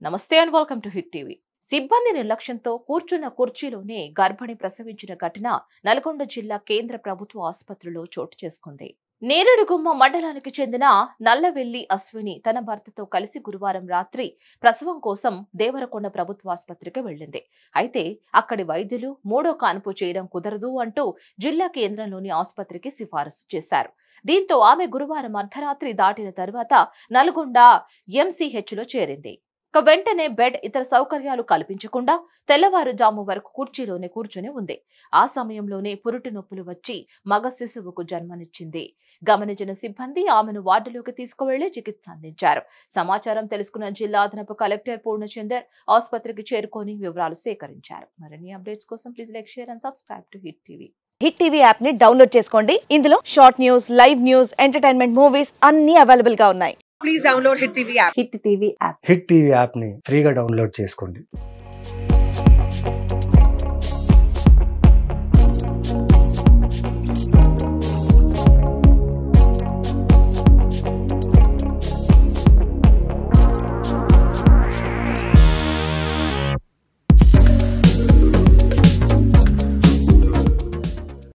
నమస్తే and welcome to hit TV. సిబ్బంది నిర్లక్ష్యంతో కూర్చున్న కుర్చీలోనే గర్భిణి ప్రసవించిన ఘటన నల్గొండ జిల్లా కేంద్ర ప్రభుత్వ ఆసుపత్రిలో చోటు చేసుకుంది. నేరేడుగుమ్మ మండలానికి చెందిన నల్లవెల్లి అశ్విని తన భర్తతో కలిసి గురువారం రాత్రి ప్రసవం కోసం దేవరకొండ ప్రభుత్వ ఆసుపత్రికి వెళ్లింది. అయితే అక్కడి వైద్యులు మూడో కాన్పు చేయడం కుదరదు అంటూ జిల్లా కేంద్రంలోని ఆసుపత్రికి సిఫారసు చేశారు. దీంతో ఆమె గురువారం అర్ధరాత్రి దాటిన తర్వాత నల్గొండ ఎంసీహెచ్లో చేరింది. వెంటనే బెడ్ ఇతర సౌకర్యాలు కల్పించకుండా తెల్లవారుజాము వరకు కుర్చీలోనే కూర్చుని ఉంది. ఆ సమయంలోనే పురుటి నొప్పులు వచ్చి మగ శిశువుకు జన్మనిచ్చింది. గమనించిన సిబ్బంది ఆమెను వార్డులోకి తీసుకువెళ్లి చికిత్స అందించారు. సమాచారం తెలుసుకున్న జిల్లా అదనపు కలెక్టర్ పూర్ణచందర్ ఆసుపత్రికి చేరుకొని వివరాలు సేకరించారు. మరిన్ని అప్డేట్స్ కోసం please like, share and subscribe to hit TV. Hit TV app ని డౌన్లోడ్ చేసుకోండి. ఇందులో short news, live news, entertainment movies అన్ని అవైలబుల్ గా ఉన్నాయి. Please download Hit TV app. Hit TV app hit TV యాప్ని ఫ్రీగా డౌన్లోడ్ చేసుకోండి.